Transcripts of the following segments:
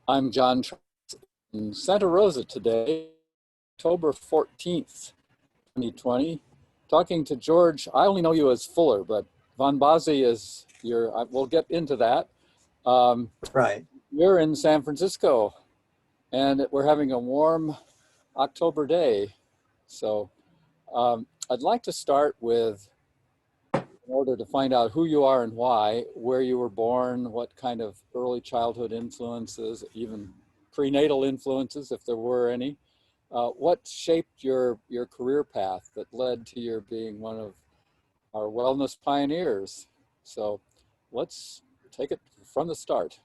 I'm John in Santa Rosa today, October 14th, 2020, talking to George. I only know you as Fuller, but Von Bozzay is we'll get into that. Right. You're in San Francisco and we're having a warm October day. So I'd like to start with, in order to find out who you are and why, where you were born, what kind of early childhood influences, even prenatal influences, if there were any. What shaped your career path that led to your being one of our wellness pioneers? So let's take it from the start.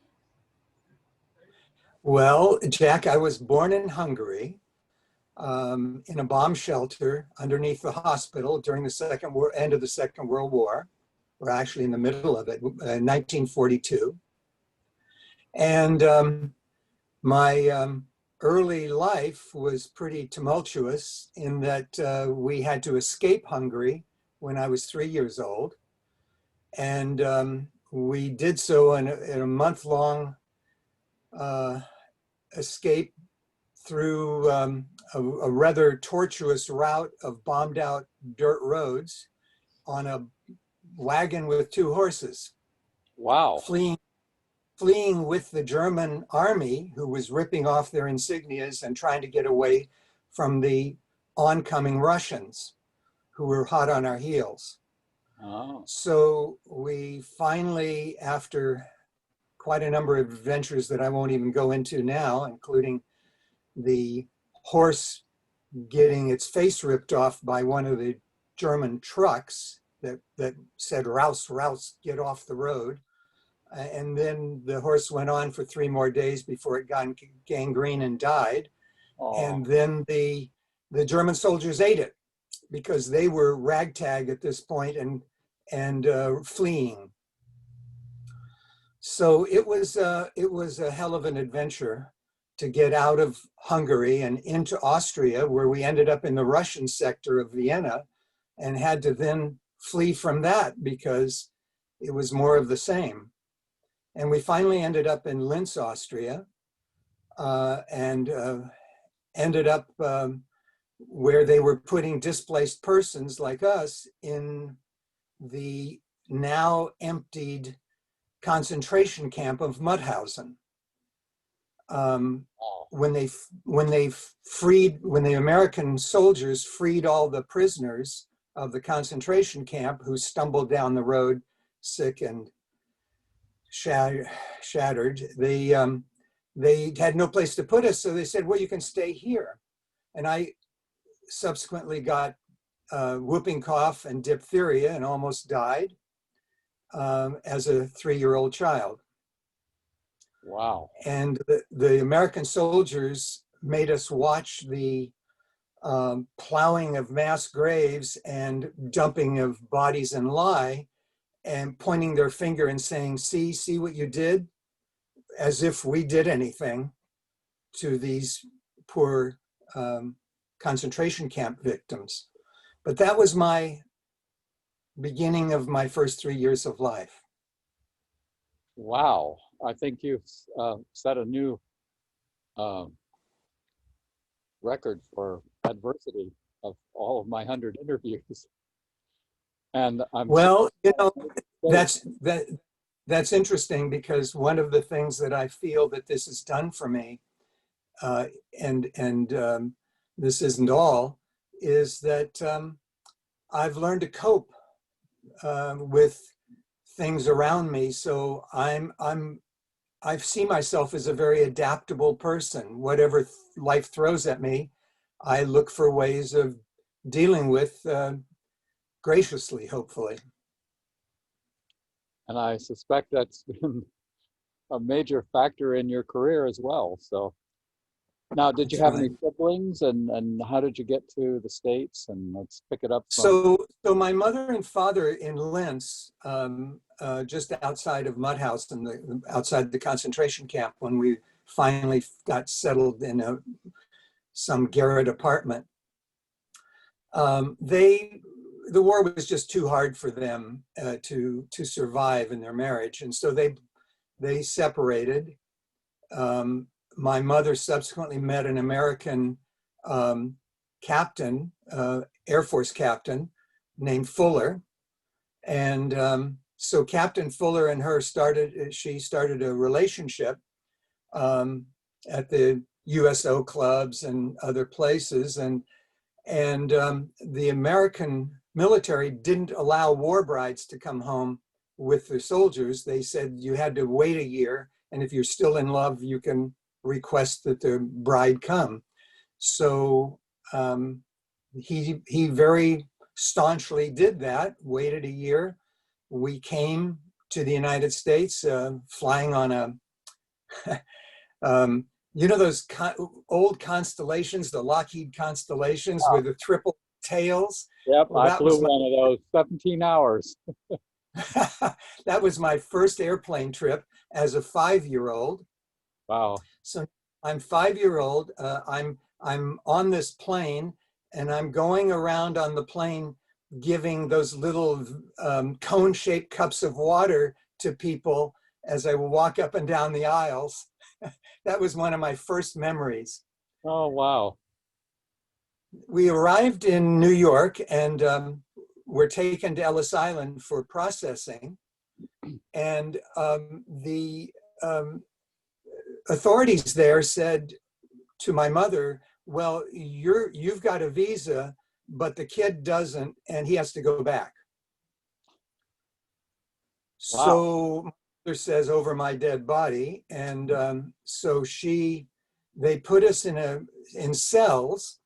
Well, Jack, I was born in Hungary in a bomb shelter underneath the hospital during the end of the Second World War, or actually in the middle of it, 1942. And my early life was pretty tumultuous in that we had to escape Hungary when I was 3 years old. And we did so in a month-long escape through a rather tortuous route of bombed out dirt roads on a wagon with 2 horses. Wow. Fleeing with the German army, who was ripping off their insignias and trying to get away from the oncoming Russians who were hot on our heels. Oh. So we finally, after quite a number of adventures that I won't even go into now, including the horse getting its face ripped off by one of the German trucks that said, "Raus, raus, get off the road." And then the horse went on for 3 more days before it got gangrene and died. Oh. And then the German soldiers ate it because they were ragtag at this point and fleeing. So it was a hell of an adventure to get out of Hungary and into Austria, where we ended up in the Russian sector of Vienna and had to then flee from that because it was more of the same. And we finally ended up in Linz, Austria, and ended up where they were putting displaced persons like us in the now emptied concentration camp of Mauthausen. When the American soldiers freed all the prisoners of the concentration camp who stumbled down the road sick and shattered, they had no place to put us, so they said, "Well, you can stay here." And I subsequently got whooping cough and diphtheria and almost died as a 3-year-old child. Wow. And the American soldiers made us watch the plowing of mass graves and dumping of bodies in lye, and pointing their finger and saying, see what you did?" As if we did anything to these poor concentration camp victims. But that was my beginning of my first 3 years of life. Wow. I think you've set a new record for adversity of all of my 100 interviews. And I'm well, you know, that's interesting, because one of the things that I feel that this has done for me, and this isn't all, is that I've learned to cope with things around me. So I see myself as a very adaptable person. Whatever life throws at me, I look for ways of dealing with graciously, hopefully. And I suspect that's been a major factor in your career as well. So now, did you have any siblings, and how did you get to the States? And let's pick it up from... So my mother and father in Linz, just outside of Mauthausen, outside the concentration camp, when we finally got settled in some garret apartment, the war was just too hard for them to survive in their marriage, and so they separated. My mother subsequently met an American captain, Air Force captain named Fuller. And so Captain Fuller and her she started a relationship at the USO clubs and other places. And the American military didn't allow war brides to come home with the soldiers. They said you had to wait a year, and if you're still in love, you can request that the bride come. So he very staunchly did that, waited a year. We came to the United States flying on a, you know those old Constellations, the Lockheed Constellations with the triple tails? Yep, Well, I that flew was one of those, 17 hours. that was my first airplane trip as a 5-year-old. Wow. So I'm 5-year-old. I'm on this plane, and I'm going around on the plane giving those little cone-shaped cups of water to people as I walk up and down the aisles. That was one of my first memories. Oh, wow. We arrived in New York and were taken to Ellis Island for processing. And the authorities there said to my mother, well, you've got a visa, but the kid doesn't, and he has to go back. Wow. So my mother says, over my dead body. And so they put us in cells.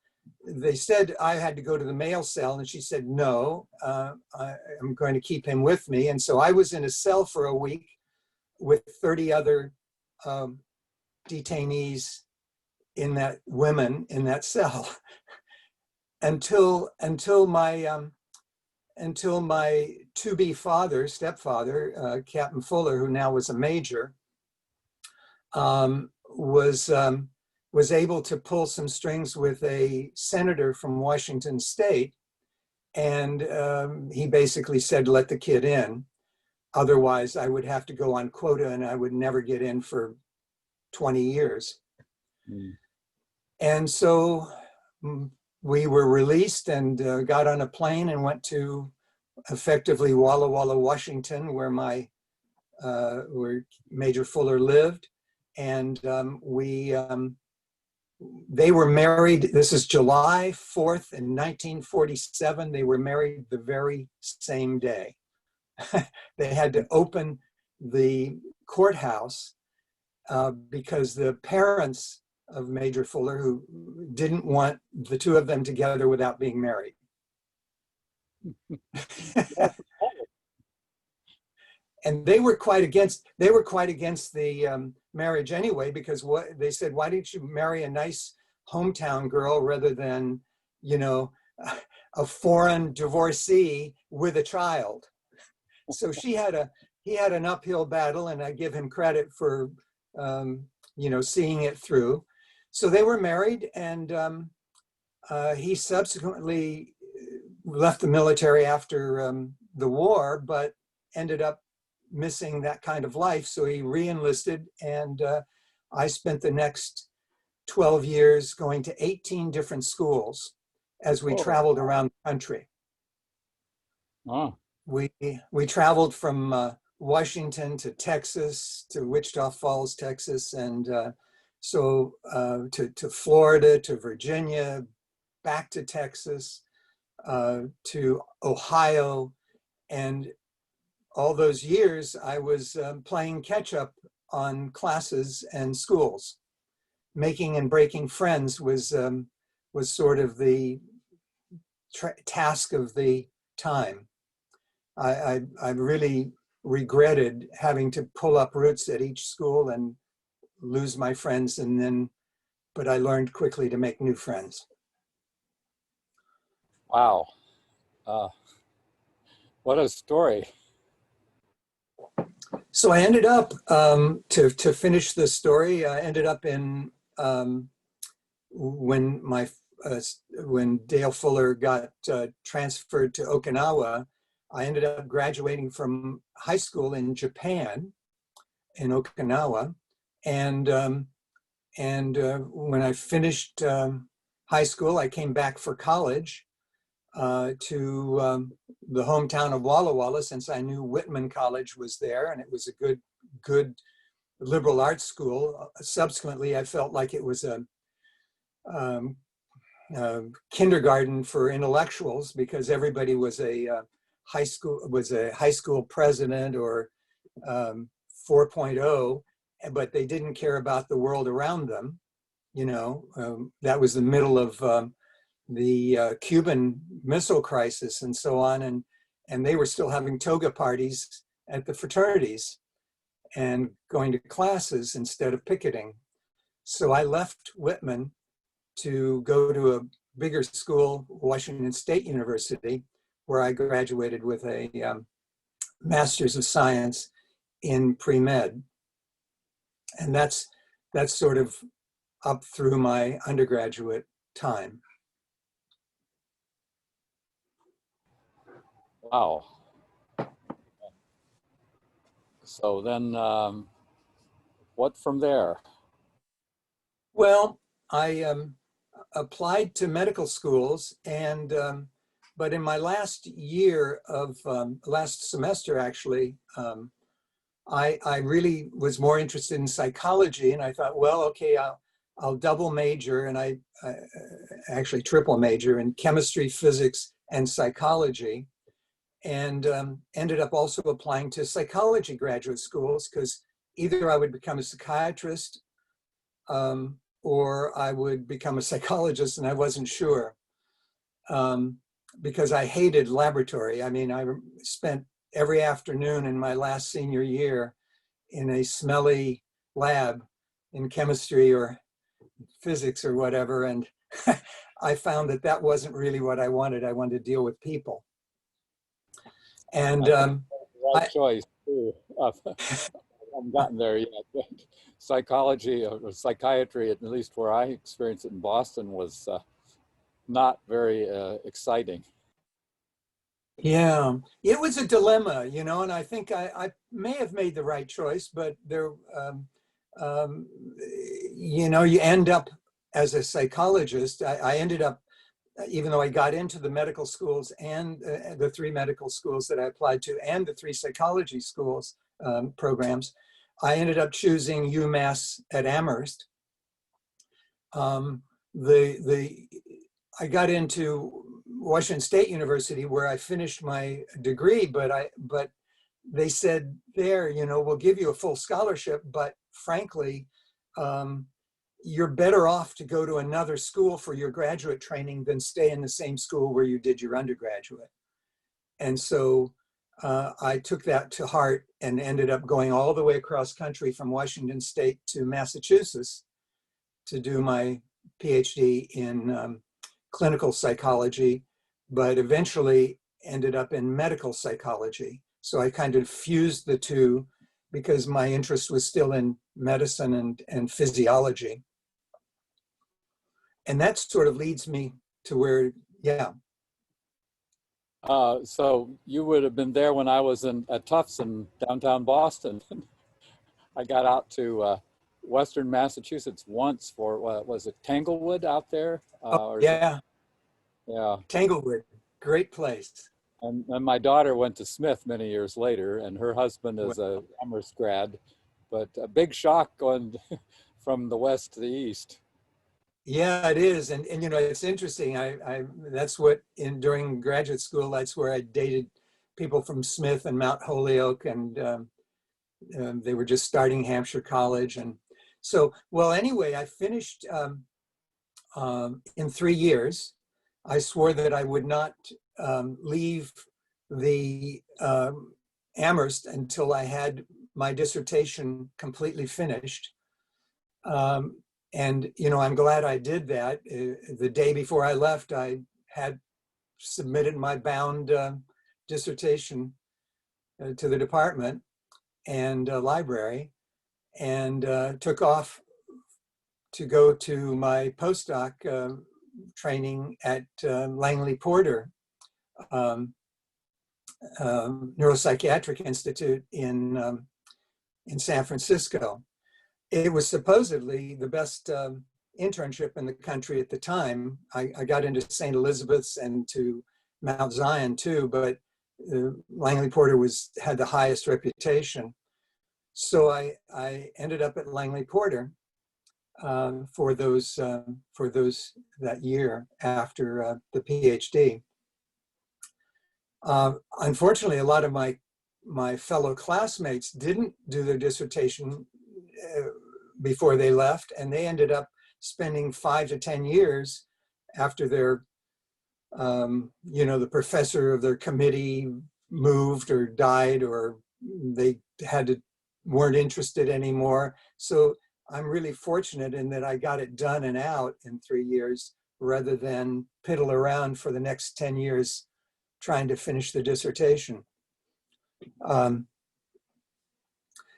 They said I had to go to the male cell, and she said, no, I'm going to keep him with me. And so I was in a cell for a week with 30 other detainees women in that cell until my to-be stepfather, Captain Fuller, who now was a major, was able to pull some strings with a senator from Washington State. And he basically said, let the kid in. Otherwise, I would have to go on quota and I would never get in for 20 years. Mm. And so we were released and got on a plane and went to effectively Walla Walla, Washington, where where Major Fuller lived. And they were married. This is July 4th in 1947. They were married the very same day. They had to open the courthouse because the parents of Major Fuller, who didn't want the two of them together without being married. And they were quite against the marriage anyway, because they said, why didn't you marry a nice hometown girl rather than, you know, a foreign divorcee with a child? So he had an uphill battle, and I give him credit for, you know, seeing it through. So they were married, and he subsequently left the military after the war, but ended up missing that kind of life. So he re-enlisted, and I spent the next 12 years going to 18 different schools as we traveled around the country. Oh. We traveled from Washington to Texas, to Wichita Falls, Texas, and so to Florida, to Virginia, back to Texas, to Ohio. And all those years I was playing catch up on classes and schools. Making and breaking friends was sort of the task of the time. I really regretted having to pull up roots at each school and lose my friends, but I learned quickly to make new friends. Wow. What a story. So I ended up, to finish the story, I ended up in, when Dale Fuller got transferred to Okinawa, I ended up graduating from high school in Japan, in Okinawa, And when I finished high school, I came back for college to the hometown of Walla Walla, since I knew Whitman College was there, and it was a good liberal arts school. Subsequently, I felt like it was um, a kindergarten for intellectuals, because everybody was a high school president or 4.0, but they didn't care about the world around them. That was the middle of the Cuban Missile Crisis and so on, and they were still having toga parties at the fraternities and going to classes instead of picketing. So I left Whitman to go to a bigger school, Washington State University, where I graduated with a Master's of Science in pre-med. And that's sort of up through my undergraduate time. Wow. So then what from there? Well, I applied to medical schools, and but in my last year of last semester, actually, I really was more interested in psychology, and I thought, well, okay, I'll double major, and I actually triple major in chemistry, physics, and psychology, and ended up also applying to psychology graduate schools, because either I would become a psychiatrist or I would become a psychologist, and I wasn't sure, because I hated laboratory. I mean, I spent every afternoon in my last senior year in a smelly lab in chemistry or physics or whatever, and I found that wasn't really what I wanted. I wanted to deal with people. And Right choice too. I haven't gotten there yet. But psychology or psychiatry, at least where I experienced it in Boston, was not very exciting. yeah, it was a dilemma, and I think I may have made the right choice, but there, um, you end up as a psychologist. I ended up, even though I got into the medical schools and the 3 medical schools that I applied to and the 3 psychology schools programs, I ended up choosing UMass at Amherst. I got into Washington State University, where I finished my degree, but they said there, we'll give you a full scholarship, but frankly, you're better off to go to another school for your graduate training than stay in the same school where you did your undergraduate. And so I took that to heart and ended up going all the way across country from Washington State to Massachusetts to do my PhD in clinical psychology, but eventually ended up in medical psychology. So I kind of fused the two because my interest was still in medicine and physiology. And that sort of leads me to where, yeah. So you would have been there when I was at Tufts in downtown Boston. I got out to Western Massachusetts once for, was it Tanglewood out there? Yeah. Yeah. Tanglewood, great place. And my daughter went to Smith many years later, and her husband is a Amherst grad, but a big shock going from the west to the east. Yeah, it is. And it's interesting. That's what during graduate school, that's where I dated people from Smith and Mount Holyoke, and they were just starting Hampshire College. And so, well, anyway, I finished in 3 years. I swore that I would not leave the Amherst until I had my dissertation completely finished. And, I'm glad I did that. The day before I left, I had submitted my bound dissertation to the department and library, and took off to go to my postdoc training at Langley Porter Neuropsychiatric Institute in San Francisco. it was supposedly the best internship in the country at the time. I got into St. Elizabeth's and to Mount Zion too, but Langley Porter had the highest reputation. So I ended up at Langley Porter for that year after the PhD. Unfortunately, a lot of my fellow classmates didn't do their dissertation before they left, and they ended up spending 5 to 10 years after their, the professor of their committee moved or died, or they weren't interested anymore. So I'm really fortunate in that I got it done and out in 3 years rather than piddle around for the next 10 years trying to finish the dissertation.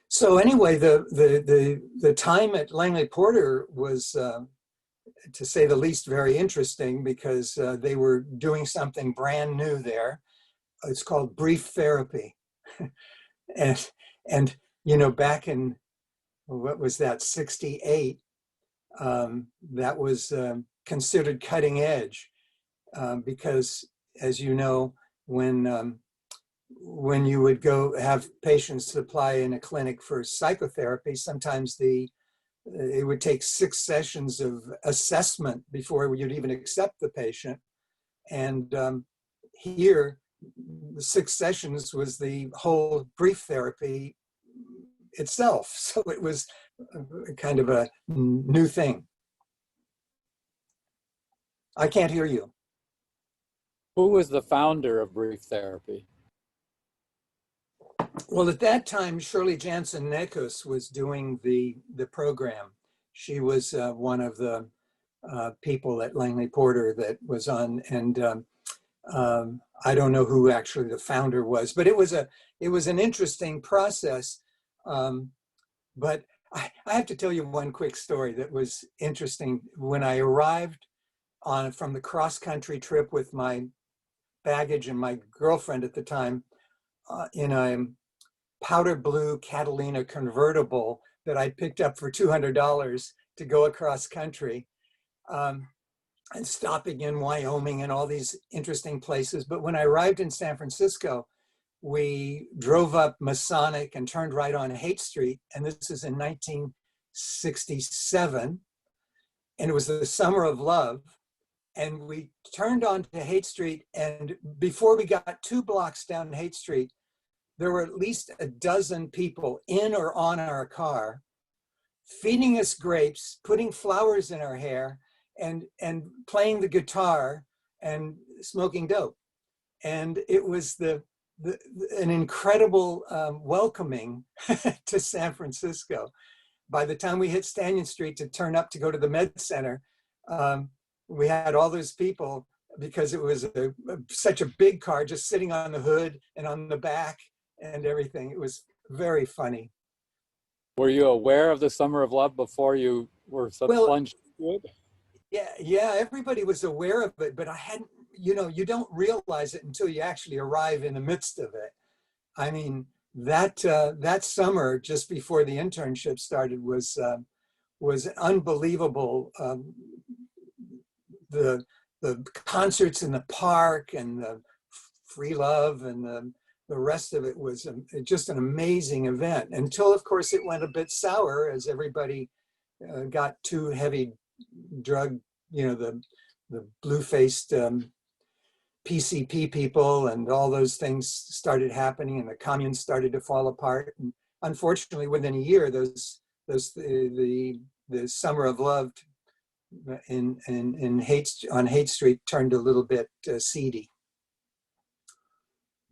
So anyway, the time at Langley Porter was, to say the least, very interesting because they were doing something brand new there. It's called brief therapy. and back in, what was that, 68, that was considered cutting edge because, as you know, when you would go have patients apply in a clinic for psychotherapy, sometimes it would take 6 sessions of assessment before you'd even accept the patient. And here, the 6 sessions was the whole brief therapy itself. So it was kind of a new thing. I can't hear you. Who was the founder of brief therapy? Well, at that time, Shirley Jansen Nekus was doing the program. She was one of the people at Langley Porter that was on, and I don't know who actually the founder was, but it was an interesting process. But I have to tell you one quick story that was interesting. When I arrived from the cross-country trip with my baggage and my girlfriend at the time in a powder blue Catalina convertible that I picked up for $200 to go across country, and stopping in Wyoming and all these interesting places. But when I arrived in San Francisco, we drove up Masonic and turned right on Haight Street. And this is in 1967. And it was the summer of love. And we turned onto Haight Street. And before we got 2 blocks down Haight Street, there were at least a dozen people in or on our car, feeding us grapes, putting flowers in our hair, and playing the guitar and smoking dope. And it was an incredible welcoming to San Francisco. By the time we hit Stanton Street to turn up to go to the Med Center, we had all those people because it was such a big car just sitting on the hood and on the back and everything. It was very funny. Were you aware of the Summer of Love before you were plunged into it? Yeah, everybody was aware of it, but I hadn't, you don't realize it until you actually arrive in the midst of it. I mean, that summer, just before the internship started, was unbelievable. The concerts in the park and the free love and the rest of it was just an amazing event, until, of course, it went a bit sour as everybody got too heavy drug, the blue-faced PCP people and all those things started happening, and the communes started to fall apart. And unfortunately, within a year, the Summer of Love on Haight Street turned a little bit seedy.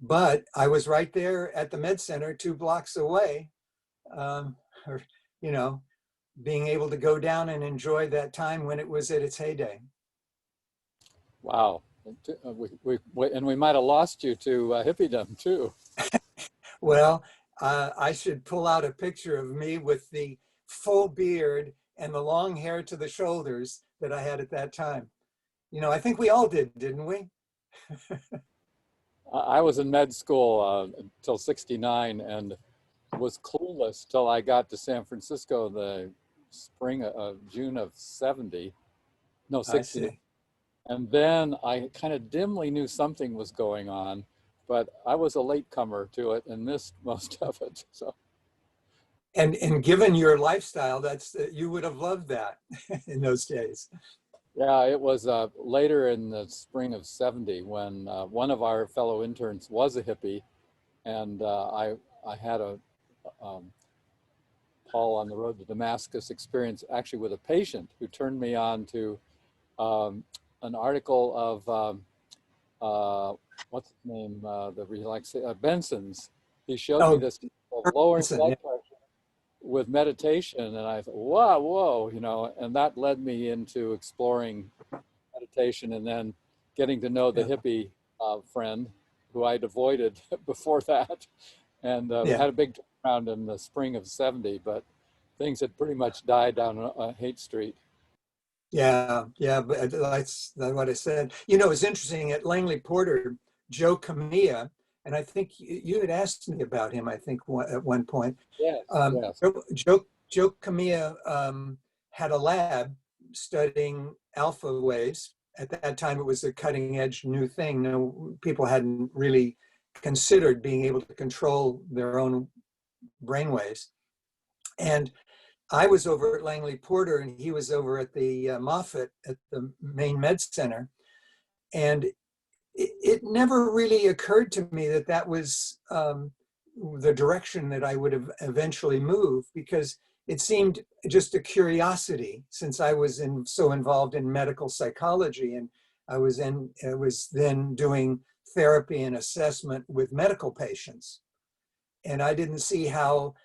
But I was right there at the Med Center, 2 blocks away, being able to go down and enjoy that time when it was at its heyday. Wow. And we might have lost you to hippiedom too. Well, I should pull out a picture of me with the full beard and the long hair to the shoulders that I had at that time. I think we all did, didn't we? I was in med school until '69, and was clueless till I got to San Francisco the spring of June of 70, no, I 60. see. And then I kind of dimly knew something was going on, but I was a latecomer to it and missed most of it. So And given your lifestyle, that's you would have loved that in those days. yeah, it was later in the spring of 70 when one of our fellow interns was a hippie, and I had a um, Paul on the road to Damascus experience actually with a patient who turned me on to an article of what's his name, the Benson's. He showed me Oh, this of lowering Benson, blood yeah, pressure with meditation, and I thought, whoa, whoa, and that led me into exploring meditation, and then getting to know the yeah, hippie friend who I'd avoided before that, and yeah. had a big turnaround in the spring of 70, but things had pretty much died down Haight Street. Yeah, yeah, but that's what I said. You know, it's interesting at Langley Porter, Joe Camilla, and I think you had asked me about him, I think, at one point. Yes, yes. Joe Camilla had a lab studying alpha waves. At that time, it was a cutting edge new thing. No, people hadn't really considered being able to control their own brainwaves. And I was over at Langley Porter and he was over at the Moffitt at the main med center. And it never really occurred to me that that was the direction that I would have eventually moved, because it seemed just a curiosity, since I was so involved in medical psychology, and I was then doing therapy and assessment with medical patients. And I didn't see how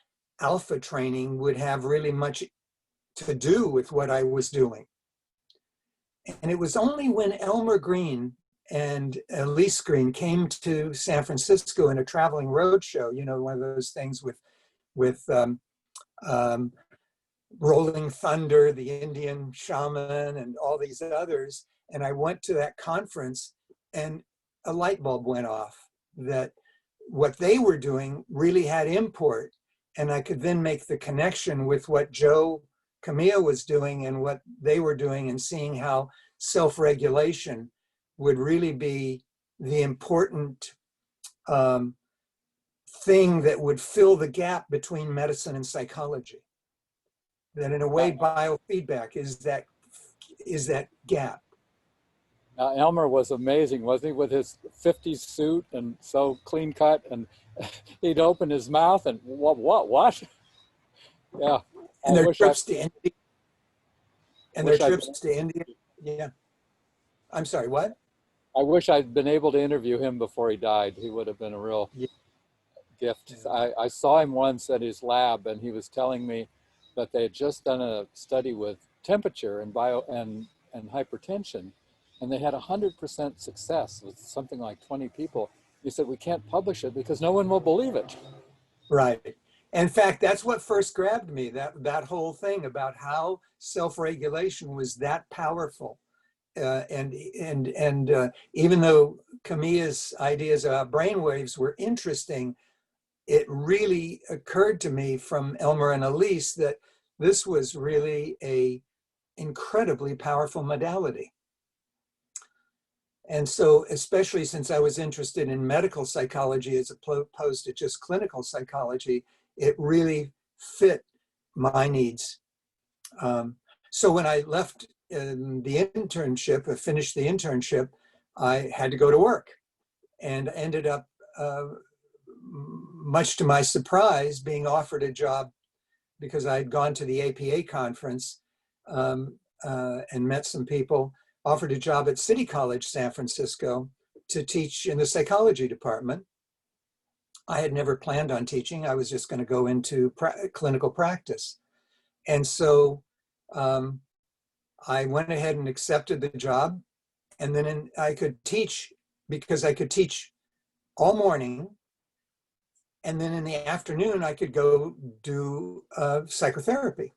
alpha training would have really much to do with what I was doing. And it was only when Elmer Green and Elise Green came to San Francisco in a traveling roadshow, you know, one of those things with um, Rolling Thunder, the Indian shaman, and all these others. And I went to that conference and a light bulb went off that what they were doing really had import. And I could then make the connection with what Joe Camille was doing and what they were doing, and seeing how self-regulation would really be the important um, thing that would fill the gap between medicine and psychology. That in a way, biofeedback is that gap. Elmer was amazing, wasn't he, with his 50s suit and so clean cut, and he'd open his mouth and what? Yeah, I And their wish I trips to India, and their wish I'd trips been, to India. Yeah. I'm sorry, what? I wish I'd been able to interview him before he died. He would have been a real Yeah. gift. Yeah. I saw him once at his lab, and he was telling me that they had just done a study with temperature and and hypertension, and they had 100% success with something like 20 people. He said, we can't publish it because no one will believe it. Right. In fact, that's what first grabbed me, that whole thing about how self-regulation was that powerful. And even though Camilla's ideas about brainwaves were interesting, it really occurred to me from Elmer and Elise that this was really a incredibly powerful modality. And so, especially since I was interested in medical psychology as opposed to just clinical psychology, it really fit my needs. So when I left the internship, finished the internship, I had to go to work, and ended up, much to my surprise, being offered a job because I had gone to the APA conference and met some people, offered a job at City College San Francisco to teach in the psychology department. I had never planned on teaching. I was just going to go into clinical practice. And so I went ahead and accepted the job. And then I could teach, because I could teach all morning. And then in the afternoon, I could go do psychotherapy.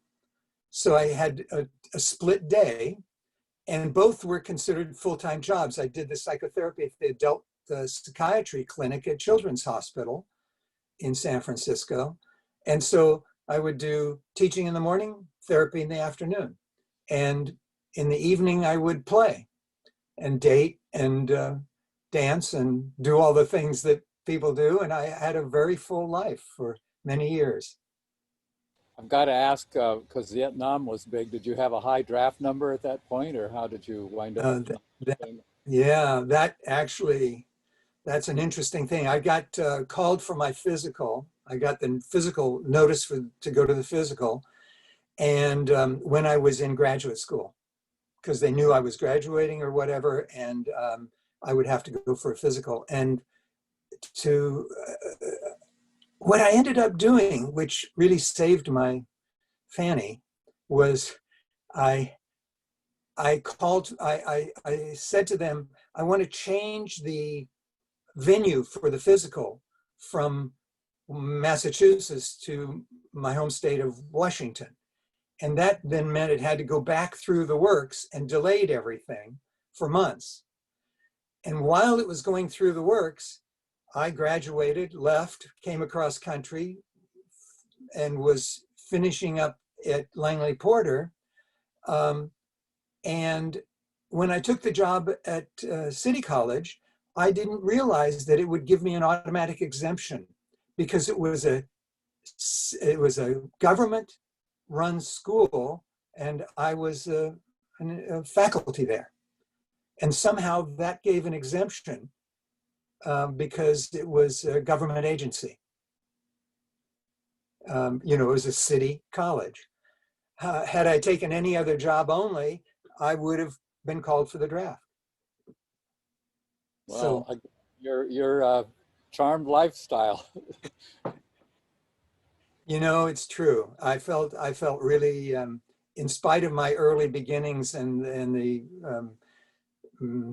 So I had a split day, and both were considered full-time jobs. I did the psychotherapy at the adult psychiatry clinic at Children's Hospital in San Francisco. And so I would do teaching in the morning, therapy in the afternoon. And in the evening, I would play and date and dance and do all the things that people do. And I had a very full life for many years. I've got to ask, because Vietnam was big, did you have a high draft number at that point, or how did you wind up Uh, not that, playing? yeah, that actually, that's an interesting thing. I got called for my physical. I got the physical notice to go to the physical. And when I was in graduate school, because they knew I was graduating or whatever, and I would have to go for a physical. And to what I ended up doing, which really saved my fanny, was I I said to them, I want to change the venue for the physical from Massachusetts to my home state of Washington. And that then meant it had to go back through the works and delayed everything for months. And while it was going through the works, I graduated, left, came across country, and was finishing up at Langley Porter. And when I took the job at City College, I didn't realize that it would give me an automatic exemption because it was a government-run school, and I was a faculty there. And somehow that gave an exemption because it was a government agency. You know, it was a city college. Had I taken any other job only, I would have been called for the draft. Well, So, your charmed lifestyle. you know, it's true. I felt really, in spite of my early beginnings and the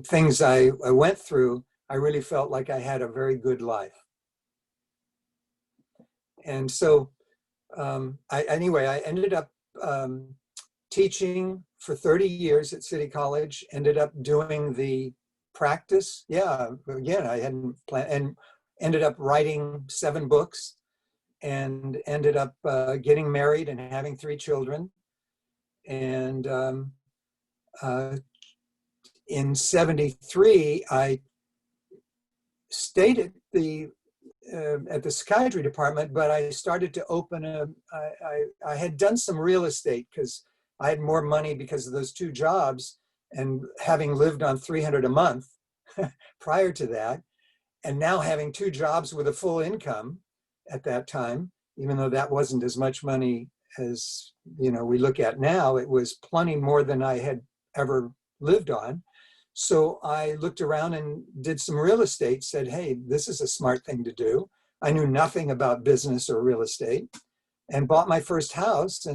things I went through, I really felt like I had a very good life. And so, anyway, I ended up teaching for 30 years at City College, ended up doing the practice. Yeah, again, I hadn't planned, and ended up writing 7 books, and ended up getting married and having 3 children. And in 73, I stayed at the psychiatry department, but I started to open I had done some real estate because I had more money because of those 2 jobs and having lived on 300 a month prior to that, and now having 2 jobs with a full income at that time, even though that wasn't as much money as, you know, we look at now, it was plenty more than I had ever lived on. So I looked around and did some real estate, said, hey, this is a smart thing to do. I knew nothing about business or real estate, and bought my first house.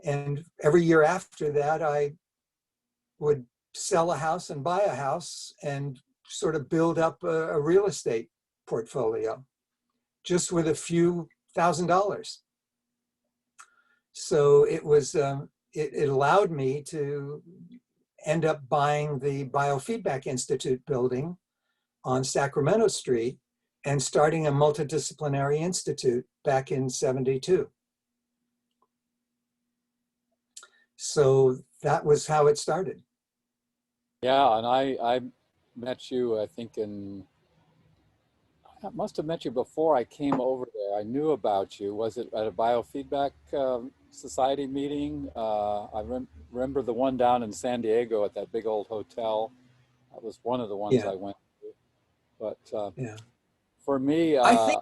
And every year after that, I would sell a house and buy a house and sort of build up a real estate portfolio just with a few $1,000s. So it was, it allowed me to end up buying the Biofeedback Institute building on Sacramento Street and starting a multidisciplinary institute back in 72. So that was how it started. Yeah, and I met you, I think I must have met you before I came over there. I knew about you. Was it at a biofeedback society meeting? Remember the one down in San Diego at that big old hotel. That was one of the ones Yeah, I went to. But yeah. for me, I think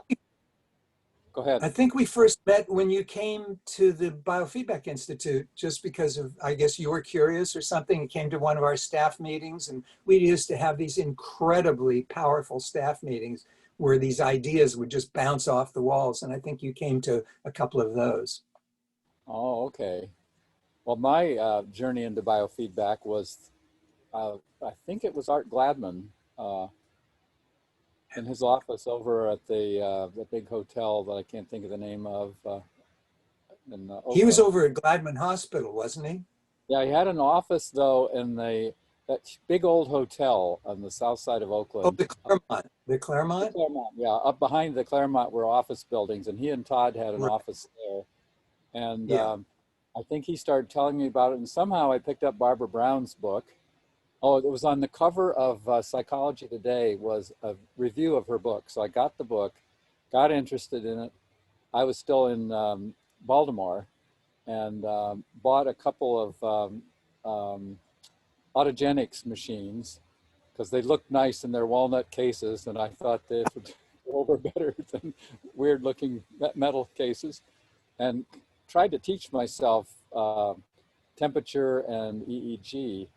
go ahead. I think we first met when you came to the Biofeedback Institute, just because of, I guess you were curious or something. You came to one of our staff meetings, and we used to have these incredibly powerful staff meetings where these ideas would just bounce off the walls. And I think you came to a couple of those. Oh, okay. Well, my journey into biofeedback was, I think it was Art Gladman uh, in his office over at the big hotel that I can't think of the name of in He was Oakland. over at Gladman Hospital, wasn't he? Yeah, he had an office though in the that big old hotel on the south side of Oh, Oakland. the Claremont. The The Claremont? Claremont, yeah, up behind the Claremont were office buildings, and he and Todd had an Right. office there. And Yeah. I think he started telling me about it, and somehow I picked up Barbara Brown's book. Oh, it was on the cover of Psychology Today was a review of her book. So I got the book, got interested in it. I was still in Baltimore, and bought a couple of autogenics machines because they looked nice in their walnut cases, and I thought they would go over better than weird looking metal cases, and tried to teach myself temperature and EEG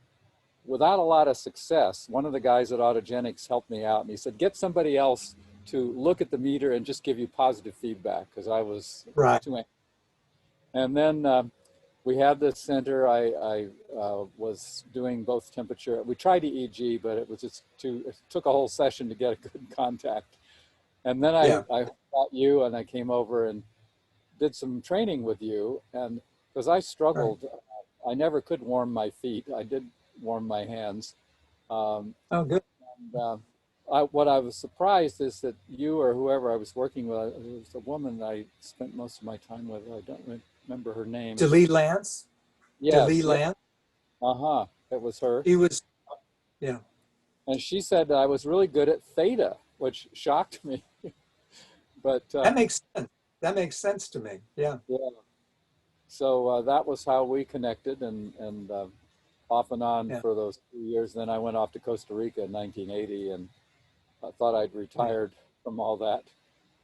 without a lot of success. One of the guys at Autogenics helped me out, and he said, get somebody else to look at the meter and just give you positive feedback, because I was Right. too angry. And then we had this center. I was doing both temperature. We tried EEG, but it was just it took a whole session to get a good contact. And then Yeah. I got you, and I came over and did some training with you. And because I Right. struggled, I never could warm my feet. I did warm my hands. Um, Oh, good. and, what I was surprised is that you or whoever I was working with, it was a woman I spent most of my time with. I don't remember her name. DeLee Lance. DeLee Yes, yeah, Lance. uh-huh, it was her. He was, yeah. And she said that I was really good at theta, which shocked me. But That makes sense. That makes sense to me. Yeah. yeah, so that was how we connected, and off and on Yeah. for those 2 years. Then I went off to Costa Rica in 1980, and I thought I'd Yeah. retired from all that.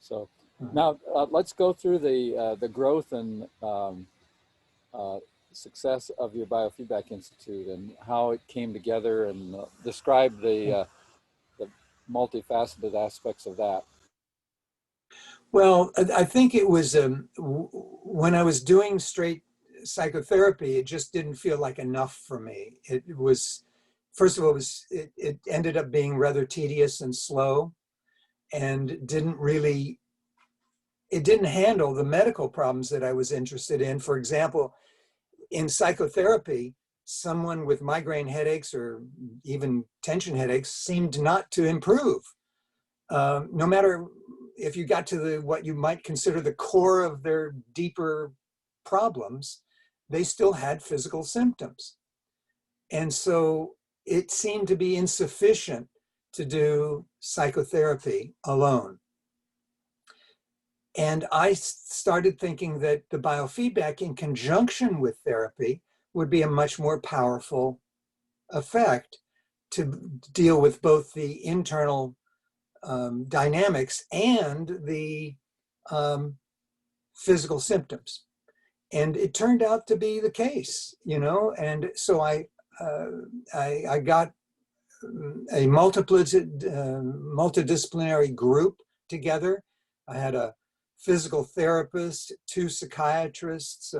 So Mhm. now let's go through the growth and uh, success of your Biofeedback Institute and how it came together, and describe the multifaceted aspects of that. Well, I think it was when I was doing straight psychotherapy, it just didn't feel like enough for me. It was, first of all, it ended up being rather tedious and slow, and it didn't handle the medical problems that I was interested in. For example, in psychotherapy, someone with migraine headaches or even tension headaches seemed not to improve. No matter if you got to what you might consider the core of their deeper problems, they still had physical symptoms. And so it seemed to be insufficient to do psychotherapy alone. And I started thinking that the biofeedback in conjunction with therapy would be a much more powerful effect to deal with both the internal dynamics and the um, physical symptoms. And it turned out to be the case, you know. And so I got a multidisciplinary group together. I had a physical therapist, two psychiatrists,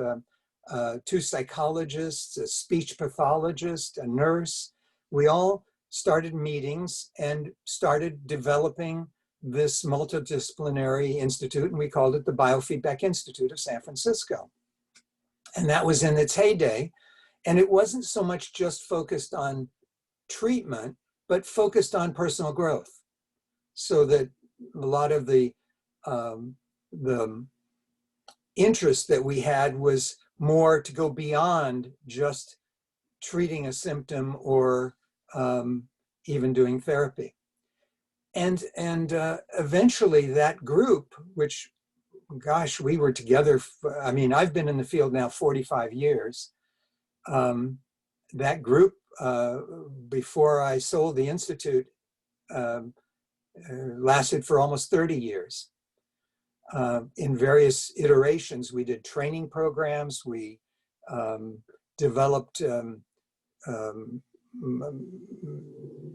two psychologists, a speech pathologist, a nurse. We all started meetings and started developing this multidisciplinary institute, and we called it the Biofeedback Institute of San Francisco. And that was in its heyday. And it wasn't so much just focused on treatment, but focused on personal growth. So that a lot of the interest that we had was more to go beyond just treating a symptom or even doing therapy. And eventually that group, which, gosh, we were together, I mean, I've been in the field now 45 years. That group, before I sold the Institute, lasted for almost 30 years. In various iterations, we did training programs, we developed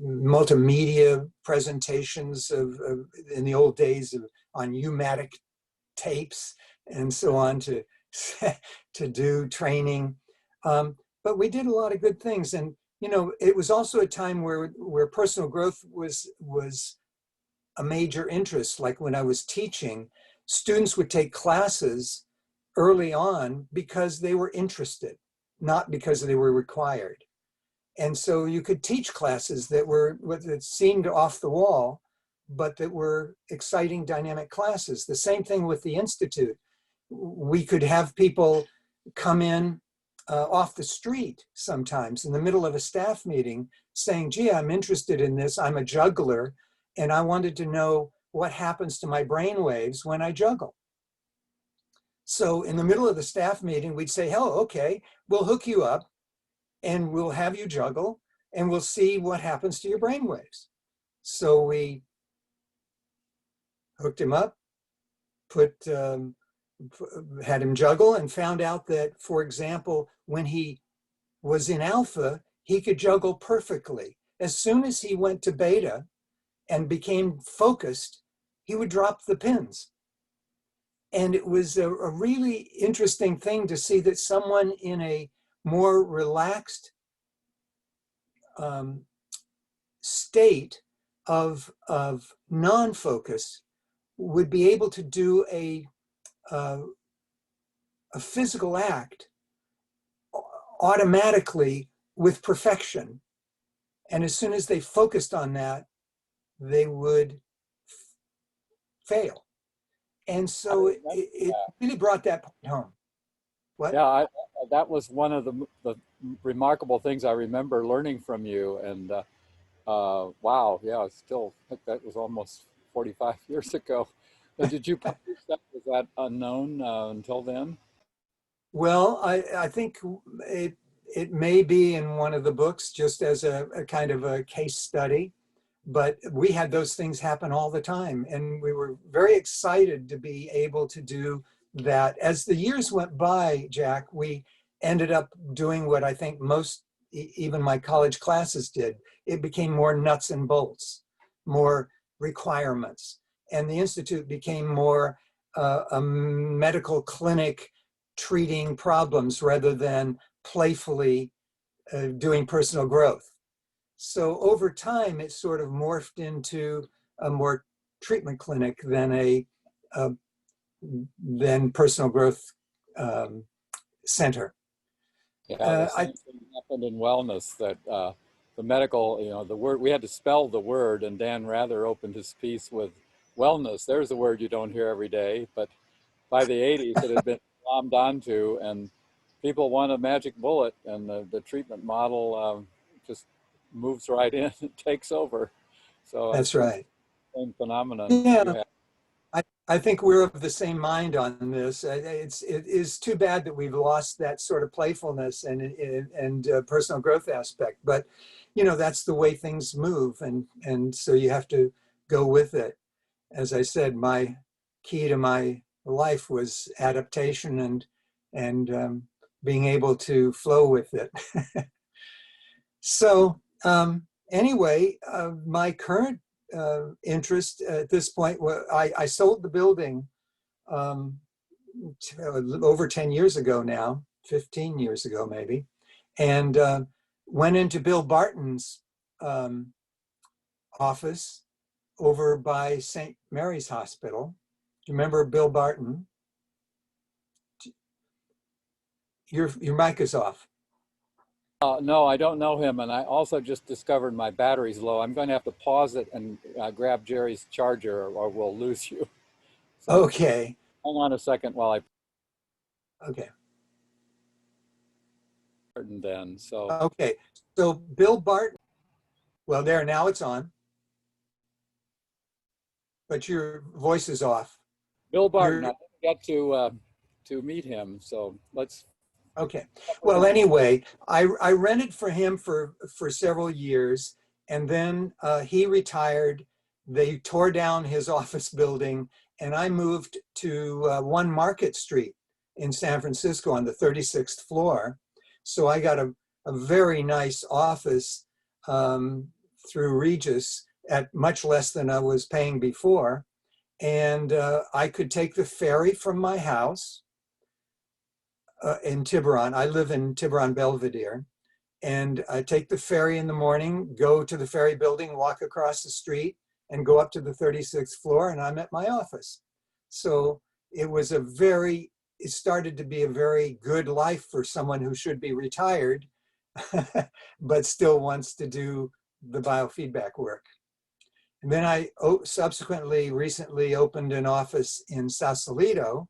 multimedia presentations in the old days on pneumatic tapes and so on to do training. But we did a lot of good things, and you know, it was also a time where personal growth was a major interest. Like when I was teaching, students would take classes early on because they were interested, not because they were required. And so you could teach classes that seemed off the wall, but that were exciting, dynamic classes. The same thing with the Institute. We could have people come in off the street sometimes in the middle of a staff meeting saying, gee, I'm interested in this. I'm a juggler, and I wanted to know what happens to my brain waves when I juggle. So in the middle of the staff meeting, we'd say, oh, okay, we'll hook you up and we'll have you juggle and we'll see what happens to your brain waves. So we hooked him up, had him juggle, and found out that, for example, when he was in alpha, he could juggle perfectly. As soon as he went to beta and became focused, he would drop the pins. And it was a really interesting thing to see that someone in a more relaxed state of non-focus would be able to do a physical act automatically with perfection. And as soon as they focused on that, they would fail. And so it really brought that point home. What? Yeah, that was one of the remarkable things I remember learning from you. And wow, yeah, still, that was almost 45 years ago. But did you publish that? Was that unknown until then? Well, I think it may be in one of the books just as a kind of a case study, but we had those things happen all the time. And we were very excited to be able to do that. As the years went by, Jack, we ended up doing what I think most, even my college classes did. It became more nuts and bolts, more requirements. And the Institute became more a medical clinic treating problems rather than playfully doing personal growth. So over time, it sort of morphed into a more treatment clinic than than personal growth center. Yeah, the same thing happened in wellness, that the medical, the word, we had to spell the word, and Dan Rather opened his piece with wellness. There's a word you don't hear every day, but by the 80s it had been glommed onto, and people want a magic bullet, and the treatment model just moves right in and takes over. So I That's think right. same phenomenon you Yeah, have. I think we're of the same mind on this. It is too bad that we've lost that sort of playfulness and personal growth aspect. But that's the way things move, and so you have to go with it. As I said, my key to my life was adaptation and being able to flow with it. So anyway, my current interest at this point, I sold the building over 10 years ago now, 15 years ago maybe, and went into Bill Barton's office over by St. Mary's Hospital. Do you remember Bill Barton? Your mic is off. No, I don't know him, and I also just discovered my battery's low. I'm going to have to pause it and grab Jerry's charger, or we'll lose you. So Okay. hang on a second while I Okay. then. So Okay. So Bill Barton, well, there, now it's on, but your voice is off. Bill Barton, I You're, didn't get to meet him, so let's. okay. Well, anyway, I rented for him for several years, and then he retired. They tore down his office building, and I moved to 1 Market Street in San Francisco on the 36th floor. So I got a very nice office through Regis at much less than I was paying before. And I could take the ferry from my house in Tiburon. I live in Tiburon, Belvedere. And I take the ferry in the morning, go to the ferry building, walk across the street, and go up to the 36th floor, and I'm at my office. So it started to be a very good life for someone who should be retired. but still wants to do the biofeedback work. And then I subsequently recently opened an office in Sausalito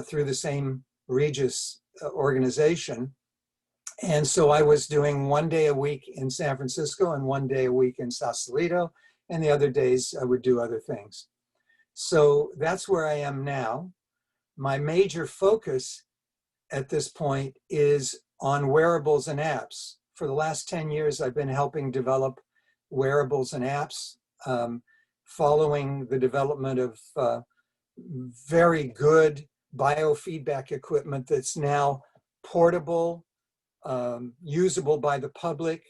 through the same Regis organization. And so I was doing 1 day a week in San Francisco and 1 day a week in Sausalito, and the other days I would do other things. So that's where I am now. My major focus at this point is on wearables and apps. For the last 10 years, I've been helping develop wearables and apps, following the development of very good biofeedback equipment that's now portable, usable by the public,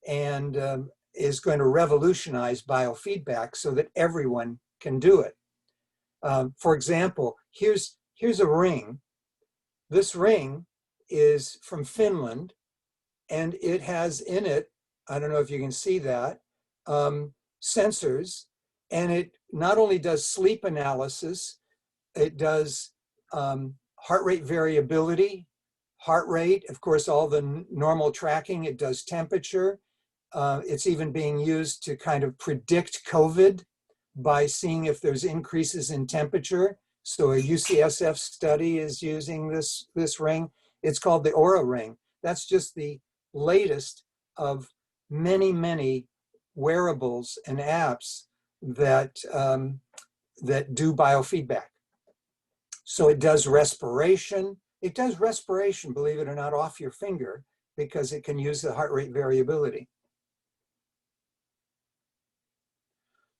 and is going to revolutionize biofeedback so that everyone can do it. For example, here's a ring. This ring is from Finland, and it has in it, I don't know if you can see that, sensors, and it not only does sleep analysis, it does heart rate variability, heart rate, of course, all the normal tracking, it does temperature. It's even being used to kind of predict COVID by seeing if there's increases in temperature. So a UCSF study is using this ring. It's called the Aura ring. That's just the latest of many, many wearables and apps that, that do biofeedback. So it does respiration. It does respiration, believe it or not, off your finger, because it can use the heart rate variability.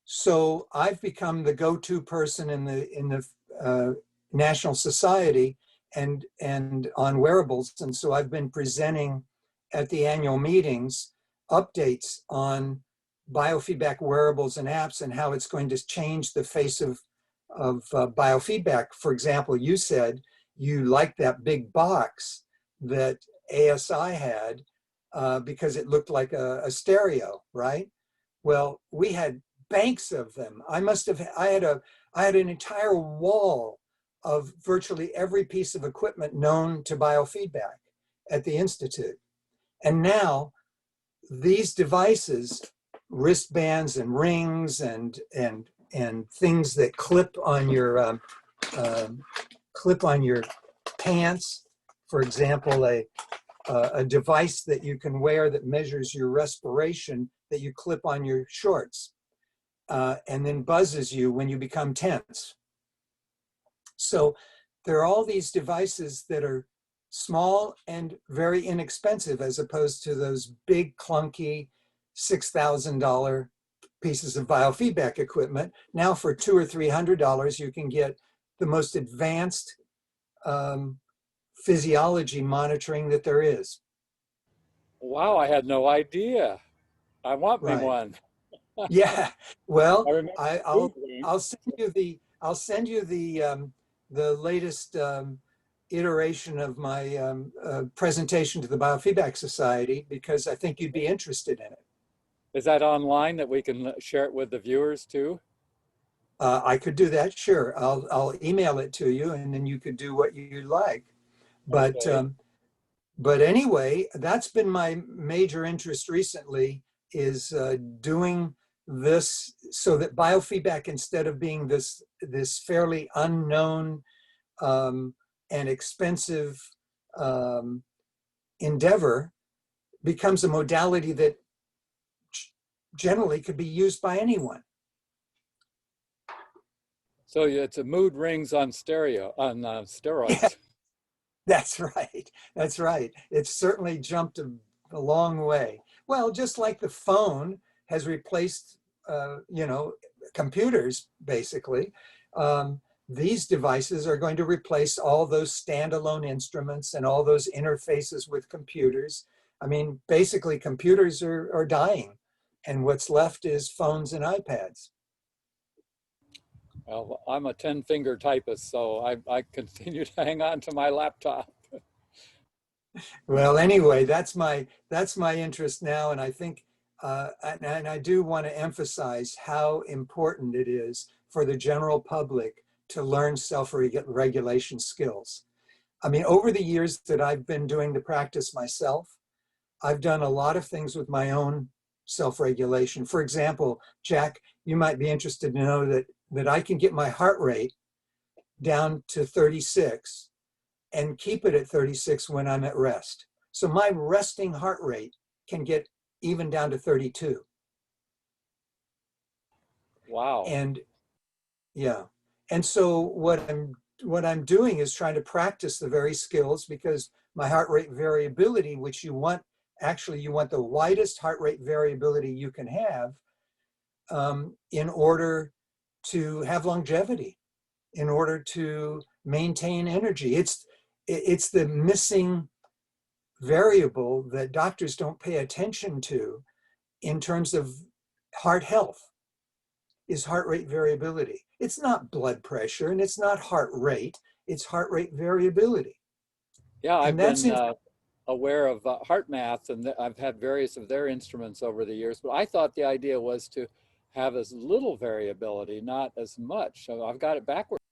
So I've become the go-to person in the National Society and on wearables. And so I've been presenting at the annual meetings updates on biofeedback wearables and apps and how it's going to change the face of biofeedback. For example, you said you liked that big box that ASI had because it looked like a stereo, right? Well, we had banks of them. I had an entire wall of virtually every piece of equipment known to biofeedback at the Institute. And now these devices, wristbands and rings and things that clip on your pants, for example, a device that you can wear that measures your respiration that you clip on your shorts. And then buzzes you when you become tense. So there are all these devices that are small and very inexpensive as opposed to those big clunky $6,000 pieces of biofeedback equipment. Now for $200 or $300, you can get the most advanced physiology monitoring that there is. Wow, I had no idea. I want me Right. one. Yeah. Well, I remember I'll send you the latest iteration of my presentation to the Biofeedback Society, because I think you'd be interested in it. Is that online that we can share it with the viewers too? I could do that, sure. I'll email it to you, and then you could do what you like. But Okay. but anyway, that's been my major interest recently, is doing this so that biofeedback, instead of being this fairly unknown and expensive endeavor, becomes a modality that generally could be used by anyone. So it's a mood rings on steroids. Yeah, that's right. That's right. It's certainly jumped a long way. Well, just like the phone has replaced, computers, basically. These devices are going to replace all those standalone instruments and all those interfaces with computers. I mean, basically, computers are dying, and what's left is phones and iPads. Well, I'm a 10-finger typist, so I continue to hang on to my laptop. Well, anyway, that's my interest now, and I think, and I do want to emphasize how important it is for the general public to learn self-regulation skills. I mean, over the years that I've been doing the practice myself, I've done a lot of things with my own self-regulation. For example, Jack, you might be interested to know that I can get my heart rate down to 36 and keep it at 36 when I'm at rest. So my resting heart rate can get even down to 32. Wow. And yeah. And so what I'm doing is trying to practice the very skills, because my heart rate variability, which you want, actually you want the widest heart rate variability you can have, in order to have longevity, in order to maintain energy. It's the missing variable that doctors don't pay attention to in terms of heart health, is heart rate variability. It's not blood pressure and it's not heart rate, it's heart rate variability. Yeah, And I've that's been in, aware of heart math, and I've had various of their instruments over the years, but I thought the idea was to have as little variability, not as much. So I've got it backwards.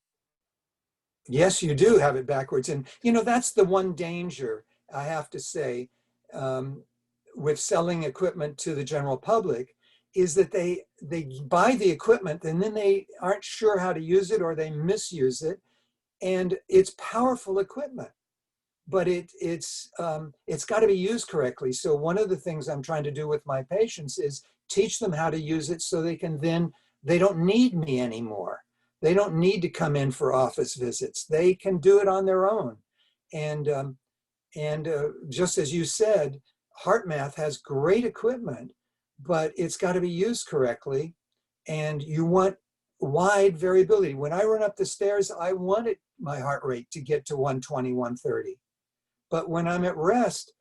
yes, you do have it backwards. And, that's the one danger, I have to say, um, with selling equipment to the general public, is that they buy the equipment and then they aren't sure how to use it, or they misuse it. And it's powerful equipment, but it's got to be used correctly. So one of the things I'm trying to do with my patients is teach them how to use it, so they don't need me anymore. They don't need to come in for office visits. They can do it on their own. And just as you said, HeartMath has great equipment, but it's got to be used correctly. And you want wide variability. When I run up the stairs, I want my heart rate to get to 120, 130. But when I'm at rest,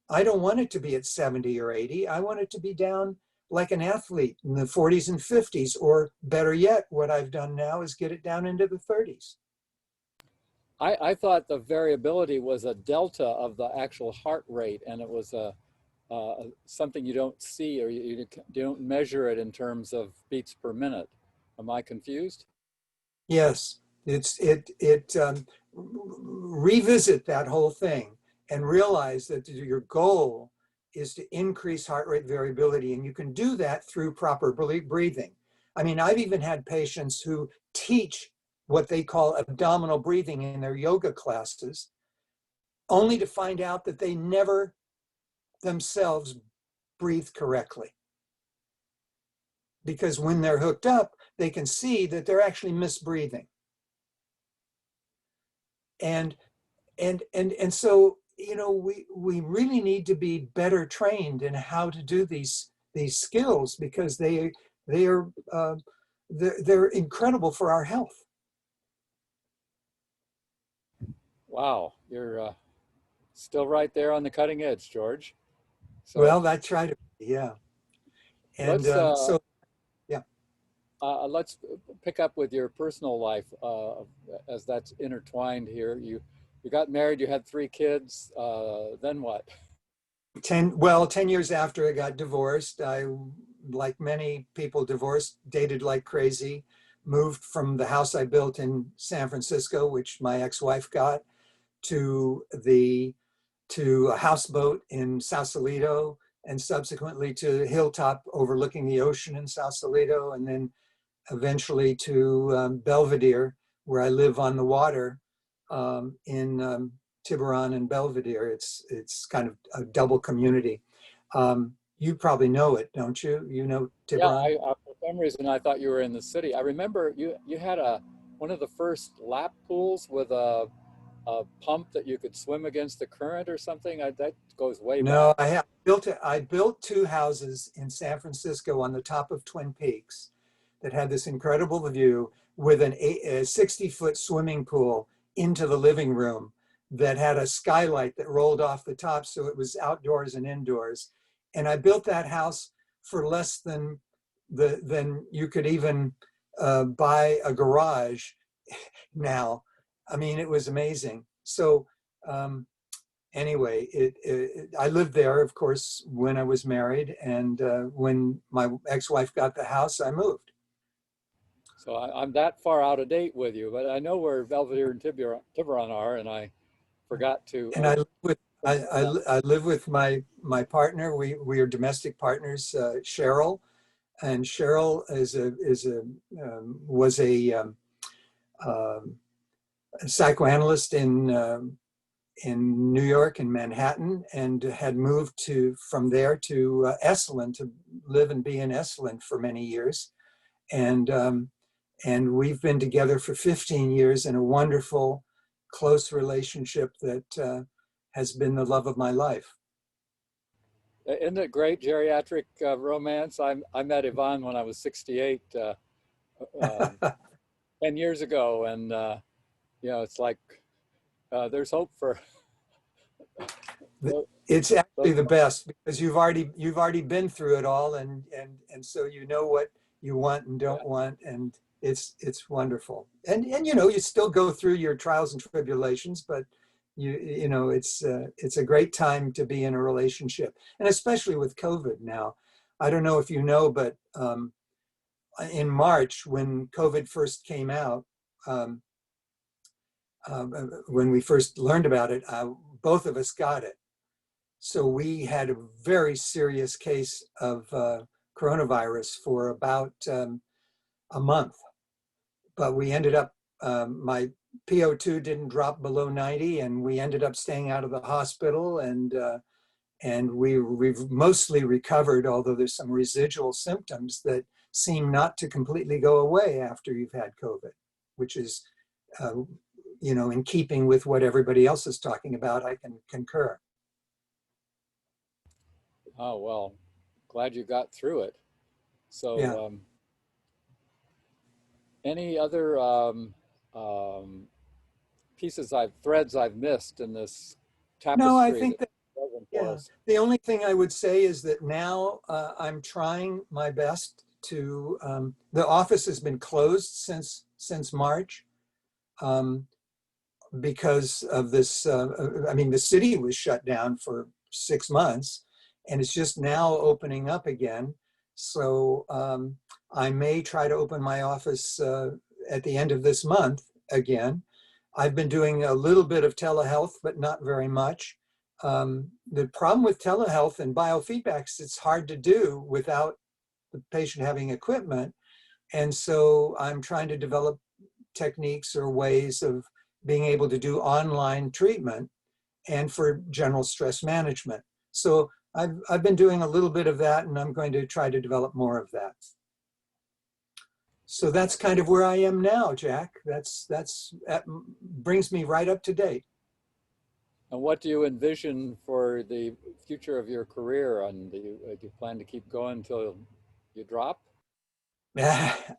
I don't want it to be at 70 or 80. I want it to be down like an athlete in the 40s and 50s, or better yet, what I've done now is get it down into the 30s. I thought the variability was a delta of the actual heart rate, and it was something you don't see, or you don't measure it in terms of beats per minute. Am I confused? Yes, revisit that whole thing and realize that your goal is to increase heart rate variability, and you can do that through proper breathing. I mean, I've even had patients who teach what they call abdominal breathing in their yoga classes, only to find out that they never themselves breathe correctly. Because when they're hooked up, they can see that they're actually misbreathing. And so, we really need to be better trained in how to do these skills, because they're incredible for our health. Wow, you're still right there on the cutting edge, George. So Well, I try to, yeah. And let's uh, so, yeah. let's pick up with your personal life, as that's intertwined here. You got married, you had 3 kids. Then what? 10 years after I got divorced, I, like many people divorced, dated like crazy, moved from the house I built in San Francisco, which my ex-wife got, to a houseboat in Sausalito, and subsequently to Hilltop overlooking the ocean in Sausalito, and then eventually to Belvedere, where I live on the water, in Tiburon and Belvedere. It's kind of a double community. You probably know it, don't you? You know Yeah, Tiburon? for some reason I thought you were in the city. I remember you had one of the first lap pools with a pump that you could swim against the current or something. That goes way No, back. I have built it. I built 2 houses in San Francisco on the top of Twin Peaks that had this incredible view, with a 60-foot swimming pool into the living room that had a skylight that rolled off the top, so it was outdoors and indoors. And I built that house for less than you could even buy a garage now. I mean, it was amazing. So anyway, I lived there, of course, when I was married, and when my ex-wife got the house, I moved. So I'm that far out of date with you, but I know where Belvedere and Tiburon are, and I forgot to. And I lived with I live with my partner. We are domestic partners, Cheryl, and Cheryl was um, a psychoanalyst in New York, in Manhattan, and had moved from there to Esalen to live and be in Esalen for many years. And we've been together for 15 years in a wonderful, close relationship that has been the love of my life. Isn't it great, geriatric romance? I met Yvonne when I was 68, um, 10 years ago, and it's like there's hope for It's actually those. the best because you've already been through it all, and so you know what you want and don't want, and it's wonderful. And you still go through your trials and tribulations, but it's a great time to be in a relationship, and especially with COVID now. I don't know if you know, but in March when COVID first came out, um, when we first learned about it, both of us got it. So we had a very serious case of coronavirus for about a month, but we ended up, my PO2 didn't drop below 90, and we ended up staying out of the hospital, and we've mostly recovered, although there's some residual symptoms that seem not to completely go away after you've had COVID, which is, in keeping with what everybody else is talking about. I can concur. Oh, well, glad you got through it. Yeah. So, any other threads I've missed in this No, I tapestry think that's that, present for yeah. us? The only thing I would say is that now I'm trying my best to, the office has been closed since March because of this, I mean, the city was shut down for 6 months, and it's just now opening up again. So I may try to open my office at the end of this month again. I've been doing a little bit of telehealth, but not very much. The problem with telehealth and biofeedbacks, it's hard to do without the patient having equipment. And so I'm trying to develop techniques or ways of being able to do online treatment and for general stress management. So I've been doing a little bit of that, and I'm going to try to develop more of that. So that's kind of where I am now, Jack. That brings me right up to date. And what do you envision for the future of your career? And do you plan to keep going until you drop?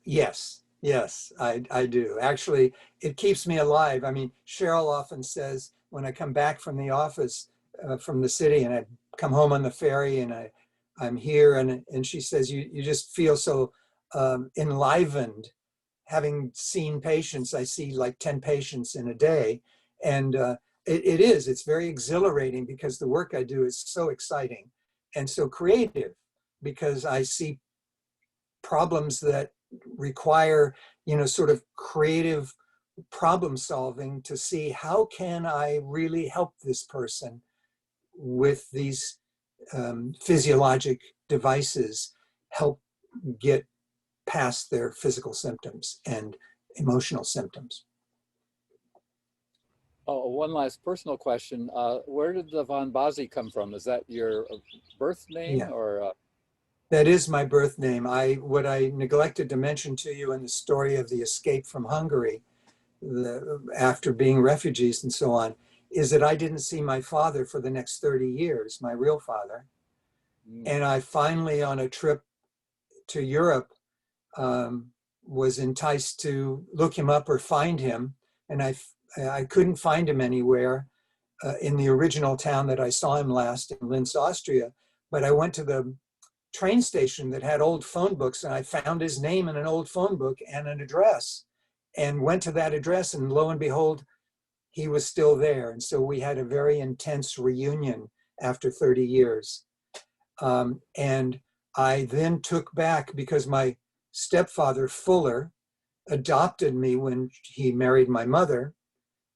Yes, I do. Actually, it keeps me alive. I mean, Cheryl often says when I come back from the office, from the city, and I come home on the ferry, and I'm here, and she says, you just feel so enlivened. Having seen patients, I see like 10 patients in a day. And it's very exhilarating because the work I do is so exciting and so creative, because I see problems that require, sort of creative problem solving to see how can I really help this person with these physiologic devices, help get past their physical symptoms and emotional symptoms. Oh, one last personal question. Where did the von Bozzay come from? Is that your birth name Yeah, or? that is my birth name. What I neglected to mention to you in the story of the escape from Hungary, after being refugees and so on, is that I didn't see my father for the next 30 years, my real father. Mm. And I finally, on a trip to Europe, was enticed to look him up or find him. And I couldn't find him anywhere in the original town that I saw him last, in Linz, Austria. But I went to the train station that had old phone books, and I found his name in an old phone book and an address, and went to that address, and lo and behold, he was still there. And so we had a very intense reunion after 30 years. And I then took back, because my stepfather, Fuller, adopted me when he married my mother.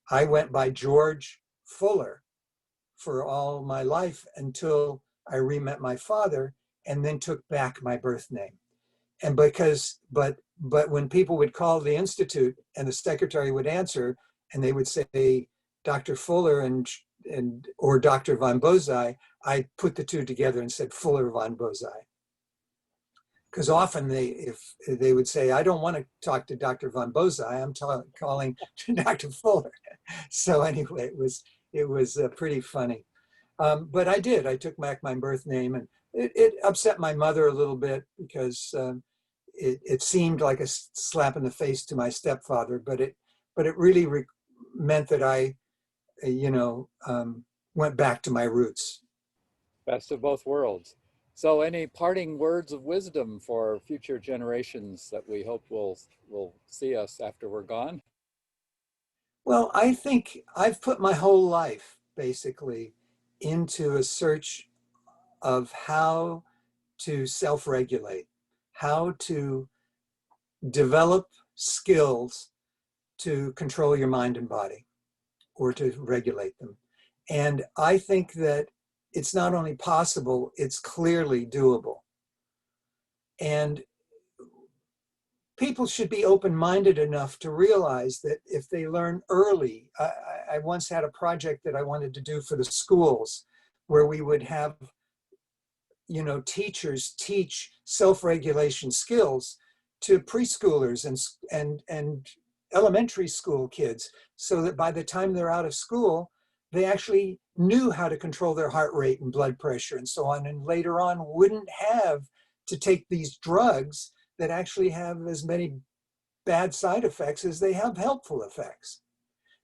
I went by George Fuller for all my life until I re-met my father and then took back my birth name. And but when people would call the Institute and the secretary would answer and they would say Dr. Fuller and or Dr. von Bozzay, I put the two together and said Fuller von Bozzay. Because often if they would say, I don't want to talk to Dr. von Bozzay, I'm calling to Dr. Fuller. So anyway, it was pretty funny. But I took back my birth name, and it upset my mother a little bit because it seemed like a slap in the face to my stepfather, but it really meant that I, went back to my roots. Best of both worlds. So any parting words of wisdom for future generations that we hope will see us after we're gone? Well, I think I've put my whole life basically into a search of how to self-regulate, how to develop skills to control your mind and body or to regulate them. And I think that it's not only possible, it's clearly doable. And people should be open-minded enough to realize that if they learn early, I once had a project that I wanted to do for the schools where we would have, teachers teach self-regulation skills to preschoolers and elementary school kids so that by the time they're out of school, they actually knew how to control their heart rate and blood pressure and so on, and later on wouldn't have to take these drugs that actually have as many bad side effects as they have helpful effects.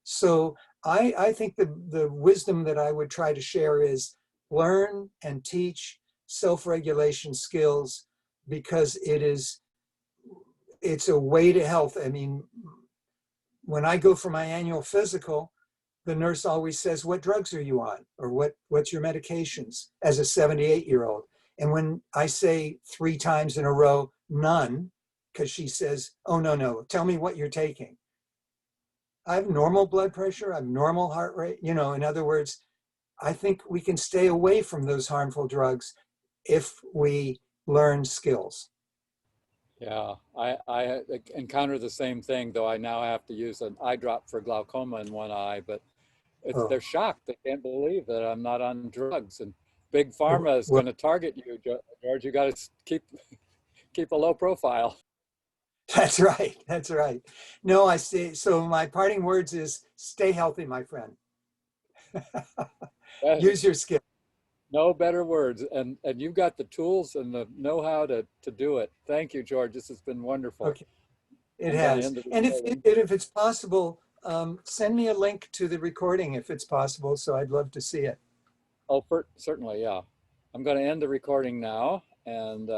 So I think the wisdom that I would try to share is learn and teach self-regulation skills because it's a way to health. I mean, when I go for my annual physical, the nurse always says, what drugs are you on? Or what's your medications as a 78-year-old? And when I say 3 times in a row, none, because she says, oh, no, tell me what you're taking. I have normal blood pressure, I have normal heart rate. In other words, I think we can stay away from those harmful drugs if we learn skills. Yeah, I encounter the same thing, though I now have to use an eye drop for glaucoma in one eye, but Oh, they're shocked. They can't believe that I'm not on drugs. And Big Pharma is well, going to target you, George. You got to keep a low profile. that's right. That's right. No, I see. So my parting words is stay healthy, my friend. Use your skill. No better words. And you've got the tools and the know-how to do it. Thank you, George. This has been wonderful. Okay, it I'm going to has. end the And recording. if it's possible, send me a link to the recording if it's possible. So I'd love to see it. Oh, certainly, yeah. I'm going to end the recording now, and